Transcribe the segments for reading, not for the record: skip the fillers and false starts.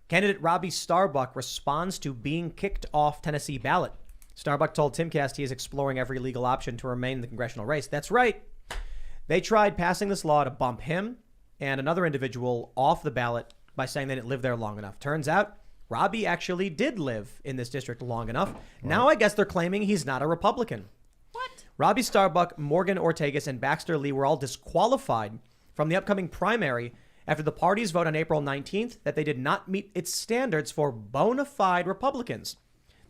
Candidate Robbie Starbuck responds to being kicked off Tennessee ballot. Starbuck told Timcast he is exploring every legal option to remain in the congressional race. That's right. They tried passing this law to bump him and another individual off the ballot by saying they didn't live there long enough. Turns out Robbie actually did live in this district long enough. Right. Now I guess they're claiming he's not a Republican. What? Robbie Starbuck, Morgan Ortagus, and Baxter Lee were all disqualified from the upcoming primary after the party's vote on April 19th that they did not meet its standards for bona fide Republicans.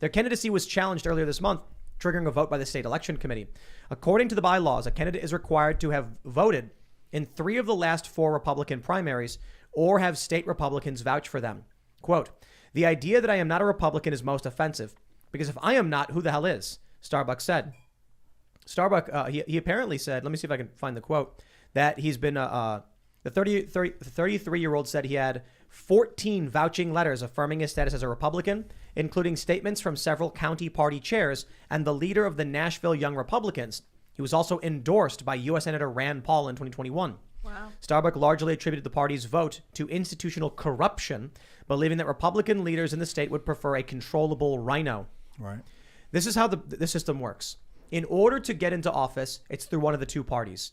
Their candidacy was challenged earlier this month, triggering a vote by the state election committee. According to the bylaws, a candidate is required to have voted in 3 of the last 4 Republican primaries or have state Republicans vouch for them. Quote, "The idea that I am not a Republican is most offensive, because if I am not, who the hell is?" Starbuck said. Starbuck, he apparently said, let me see if I can find the quote, that he's been, the 33-year-old said he had 14 vouching letters affirming his status as a Republican, including statements from several county party chairs and the leader of the Nashville Young Republicans. He was also endorsed by U.S. Senator Rand Paul in 2021. Wow. Starbuck largely attributed the party's vote to institutional corruption, believing that Republican leaders in the state would prefer a controllable rhino. Right. This is how the system works. In order to get into office, it's through one of the 2 parties.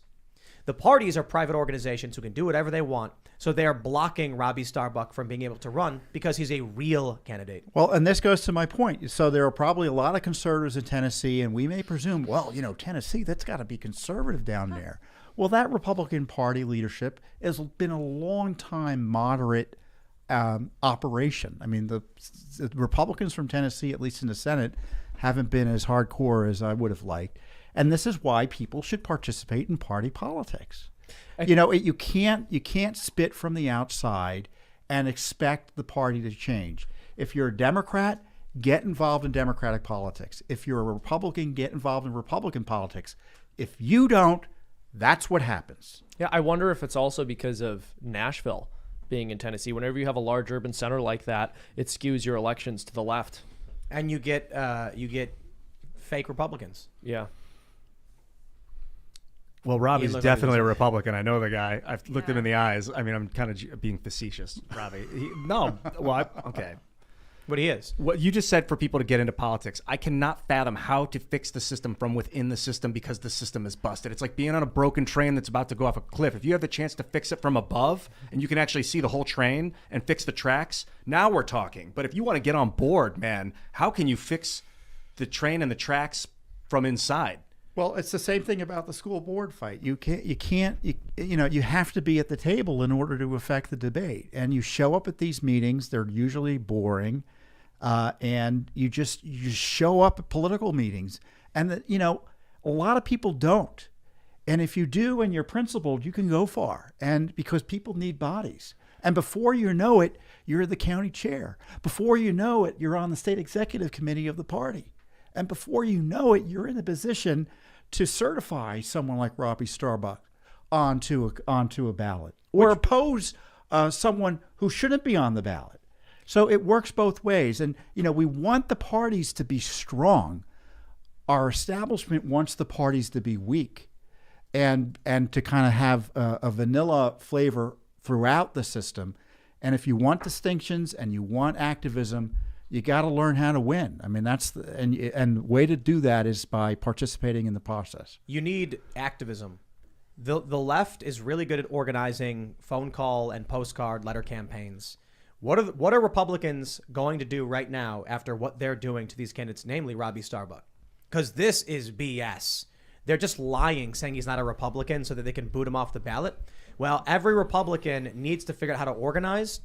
The parties are private organizations who can do whatever they want, so they are blocking Robbie Starbuck from being able to run because he's a real candidate. Well, and this goes to my point. So there are probably a lot of conservatives in Tennessee, and we may presume, well, Tennessee, that's got to be conservative down there. Well, that Republican Party leadership has been a long time moderate operation. I mean, the Republicans from Tennessee, at least in the Senate, haven't been as hardcore as I would have liked. And this is why people should participate in party politics. You can't spit from the outside and expect the party to change. If you're a Democrat, get involved in Democratic politics. If you're a Republican, get involved in Republican politics. If you don't, that's what happens. Yeah, I wonder if it's also because of Nashville being in Tennessee. Whenever you have a large urban center like that, it skews your elections to the left. And you get fake Republicans. Yeah. Well, Robbie's definitely a Republican. I know the guy. I've looked him in the eyes. I mean, I'm kind of being facetious, Robbie. Okay. But he is. What you just said for people to get into politics, I cannot fathom how to fix the system from within the system because the system is busted. It's like being on a broken train that's about to go off a cliff. If you have the chance to fix it from above and you can actually see the whole train and fix the tracks, now we're talking. But if you want to get on board, man, how can you fix the train and the tracks from inside? Well, it's the same thing about the school board fight. You have to be at the table in order to affect the debate. And you show up at these meetings, they're usually boring. And you show up at political meetings, and a lot of people don't. And if you do and you're principled, you can go far. And because people need bodies. And before you know it, you're the county chair. Before you know it, you're on the state executive committee of the party. And before you know it, you're in a position to certify someone like Robbie Starbuck onto a ballot, or oppose someone who shouldn't be on the ballot. So it works both ways. And, we want the parties to be strong. Our establishment wants the parties to be weak and to kind of have a vanilla flavor throughout the system. And if you want distinctions and you want activism, you got to learn how to win. I mean, and the way to do that is by participating in the process. You need activism. The left is really good at organizing phone call and postcard letter campaigns. What are Republicans going to do right now after what they're doing to these candidates, namely Robbie Starbuck? Because this is BS. They're just lying, saying he's not a Republican so that they can boot him off the ballot. Well, every Republican needs to figure out how to organize.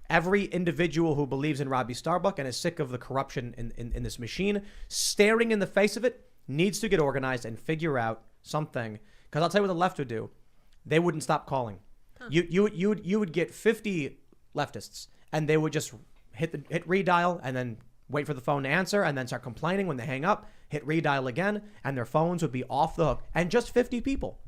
Every individual who believes in Robbie Starbuck and is sick of the corruption in this machine, staring in the face of it, needs to get organized and figure out something. Because I'll tell you what the left would do. They wouldn't stop calling. Huh. You would get 50 leftists, and they would just hit redial and then wait for the phone to answer and then start complaining when they hang up, hit redial again, and their phones would be off the hook. And just 50 people.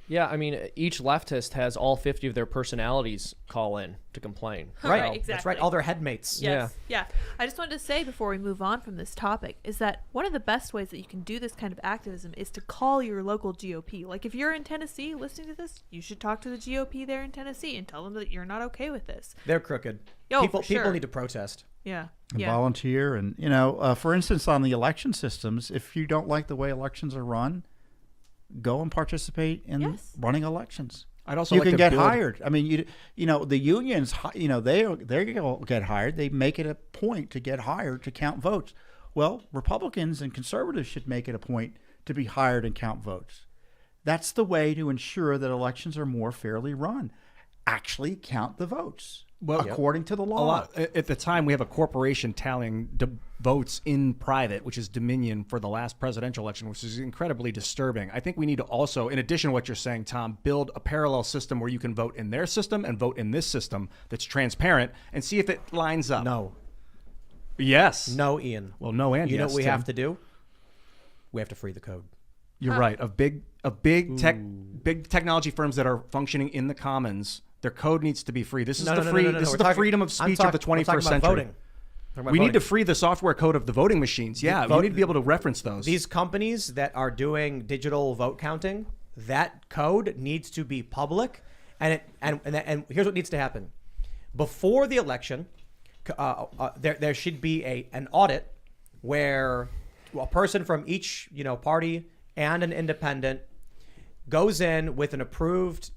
Yeah, I mean, each leftist has all 50 of their personalities call in to complain. Right, Right, That's right. All their headmates. Yes. Yeah. I just wanted to say before we move on from this topic is that one of the best ways that you can do this kind of activism is to call your local GOP. Like if you're in Tennessee listening to this, you should talk to the GOP there in Tennessee and tell them that you're not okay with this. They're crooked. Oh, people for sure. need to protest. Yeah. And Yeah. volunteer. And, for instance, on the election systems, if you don't like the way elections are run, go and participate in Yes. running elections. I'd also You like can to get build- hired. I mean, the unions, they're going to get hired. They make it a point to get hired to count votes. Well, Republicans and conservatives should make it a point to be hired and count votes. That's the way to ensure that elections are more fairly run. Actually count the votes according to the law. At the time, we have a corporation tallying votes in private, which is Dominion, for the last presidential election, which is incredibly disturbing. I think we need to also, in addition to what you're saying, Tom, build a parallel system where you can vote in their system and vote in this system that's transparent and see if it lines up. No. Yes. No, Ian. Well, no, and You know yes, what we Tim. have to do? We have to free the code. You're right. Of big technology firms that are functioning in the commons, their code needs to be free. This is No, the no, free. no, no, no. This We're is the talking- freedom of I'm speech talk- of the we're talking 21st about century. voting. Talking about We need to voting. free the software code of the voting machines. Yeah, Vote- we need to be able to reference those. These companies that are doing digital vote counting, that code needs to be public, and here's what needs to happen: before the election, there should be an audit where a person from each party and an independent goes in with an approved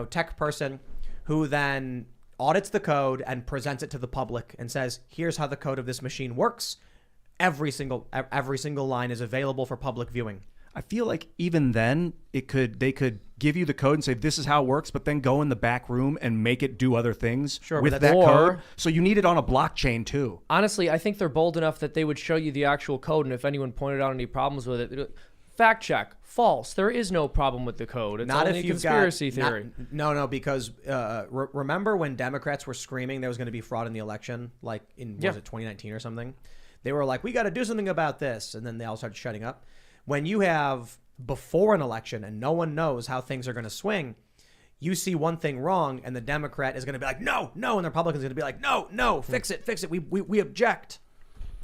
tech person who then audits the code and presents it to the public and says, here's how the code of this machine works. Every single line is available for public viewing. I feel like even then they could give you the code and say this is how it works, but then go in the back room and make it do other things Sure, with but that that's- code. Or- So you need it on a blockchain too. Honestly, I think they're bold enough that they would show you the actual code, and if anyone pointed out any problems with it, they'd be like, fact check, false. There is no problem with the code. It's Not only if a you've conspiracy got, theory. No, because remember when Democrats were screaming there was going to be fraud in the election, like was it 2019 or something? They were like, we got to do something about this, and then they all started shutting up. When you have before an election and no one knows how things are going to swing, you see one thing wrong, and the Democrat is going to be like, no, and the Republican's going to be like, no, fix it, we object,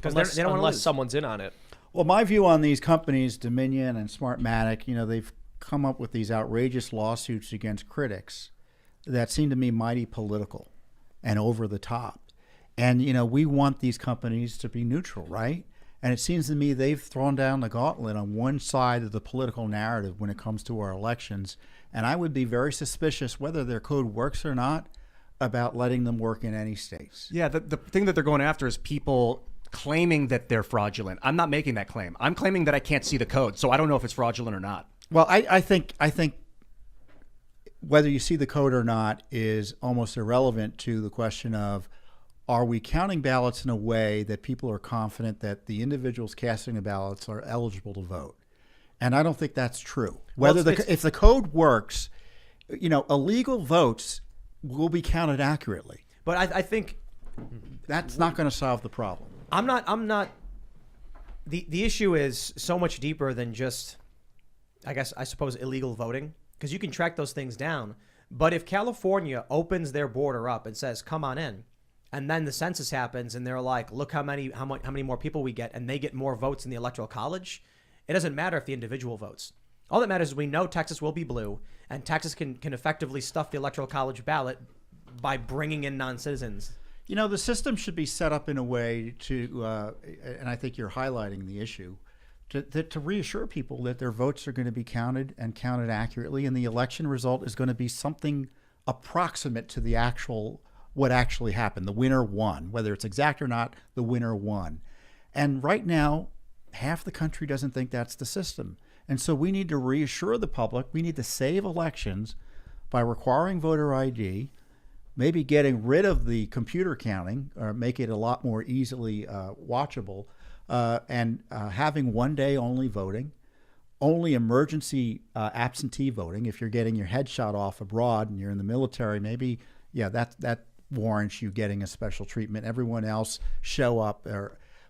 because they don't want to Unless lose. someone's in on it. Well, my view on these companies, Dominion and Smartmatic, they've come up with these outrageous lawsuits against critics that seem to me mighty political and over the top. And, we want these companies to be neutral, right? And it seems to me they've thrown down the gauntlet on one side of the political narrative when it comes to our elections. And I would be very suspicious, whether their code works or not, about letting them work in any states. Yeah, the thing that they're going after is people claiming that they're fraudulent. I'm not making that claim. I'm claiming that I can't see the code, so I don't know if it's fraudulent or not. Well, I think whether you see the code or not is almost irrelevant to the question of, are we counting ballots in a way that people are confident that the individuals casting the ballots are eligible to vote? And I don't think that's true. Whether if the code works, illegal votes will be counted accurately. But I think That's not going to solve the problem. I'm not. The issue is so much deeper than just, I suppose, illegal voting, because you can track those things down. But if California opens their border up and says, come on in, and then the census happens and they're like, look how many more people we get, and they get more votes in the Electoral College, it doesn't matter if the individual votes. All that matters is we know Texas will be blue, and Texas can effectively stuff the Electoral College ballot by bringing in non-citizens. The system should be set up in a way to, and I think you're highlighting the issue, to reassure people that their votes are going to be counted and counted accurately, and the election result is going to be something approximate to what actually happened. The winner won. Whether it's exact or not, the winner won. And right now, half the country doesn't think that's the system. And so we need to reassure the public. We need to save elections by requiring voter ID, maybe getting rid of the computer counting or make it a lot more easily watchable, and having one day only voting, only emergency absentee voting. If you're getting your head shot off abroad and you're in the military, maybe, that warrants you getting a special treatment. Everyone else show up.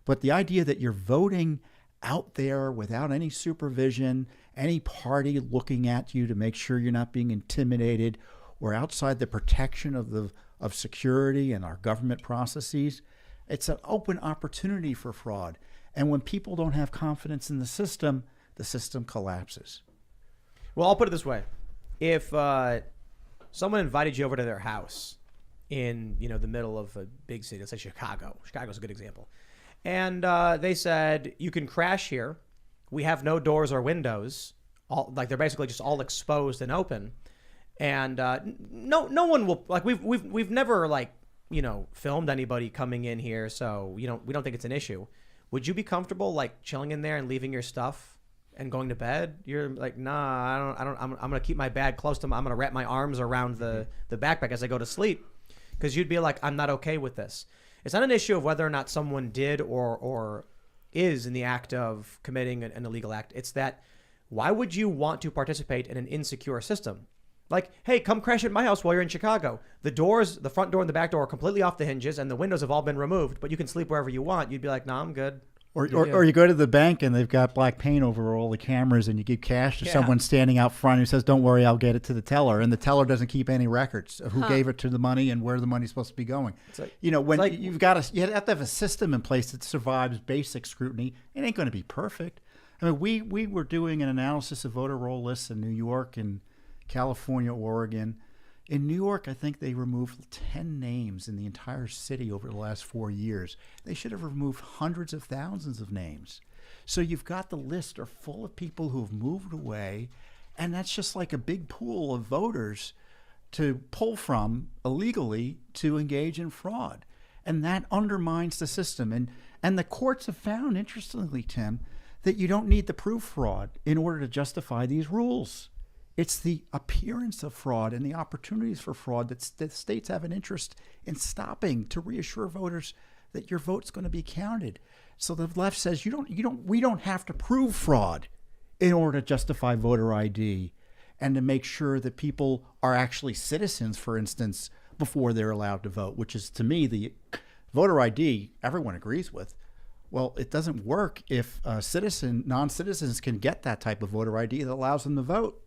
But the idea that you're voting out there without any supervision any party looking at you to make sure you're not being intimidated or outside the protection of security and our government processes. It's an open opportunity for fraud. And when people don't have confidence in the system collapses. Well, I'll put it this way. If someone invited you over to their house in, the middle of a big city, let's say Chicago. Chicago's a good example. And they said, you can crash here. We have no doors or windows. They're basically just all exposed and open. And no one will, we've never filmed anybody coming in here, so we don't think it's an issue. Would you be comfortable chilling in there and leaving your stuff and going to bed? You're like, nah, I don't. I'm gonna keep my bag close to I'm gonna wrap my arms around the backpack as I go to sleep, because you'd be like, I'm not okay with this. It's not an issue of whether or not someone did or is in the act of committing an illegal act. It's that, why would you want to participate in an insecure system? Like, hey, come crash at my house while you're in Chicago. The doors, the front door and the back door are completely off the hinges, and the windows have all been removed, but you can sleep wherever you want. You'd be like, nah, I'm good. Or you go to the bank and they've got black paint over all the cameras, and you give cash to someone standing out front who says, don't worry, I'll get it to the teller. And the teller doesn't keep any records of who gave it to the money and where the money's supposed to be going. You have to have a system in place that survives basic scrutiny. It ain't going to be perfect. I mean, we were doing an analysis of voter roll lists in New York and California, Oregon. In New York, I think they removed 10 names in the entire city over the last 4 years. They should have removed hundreds of thousands of names. So you've got the list are full of people who have moved away, and that's just like a big pool of voters to pull from illegally to engage in fraud. And that undermines the system. And the courts have found, interestingly, Tim, that you don't need to prove fraud in order to justify these rules. It's the appearance of fraud and the opportunities for fraud that states have an interest in stopping, to reassure voters that your vote's going to be counted. So the left says we don't have to prove fraud in order to justify voter ID and to make sure that people are actually citizens, for instance, before they're allowed to vote, which is, to me, the voter ID everyone agrees with. Well, it doesn't work if non-citizens can get that type of voter ID that allows them to vote.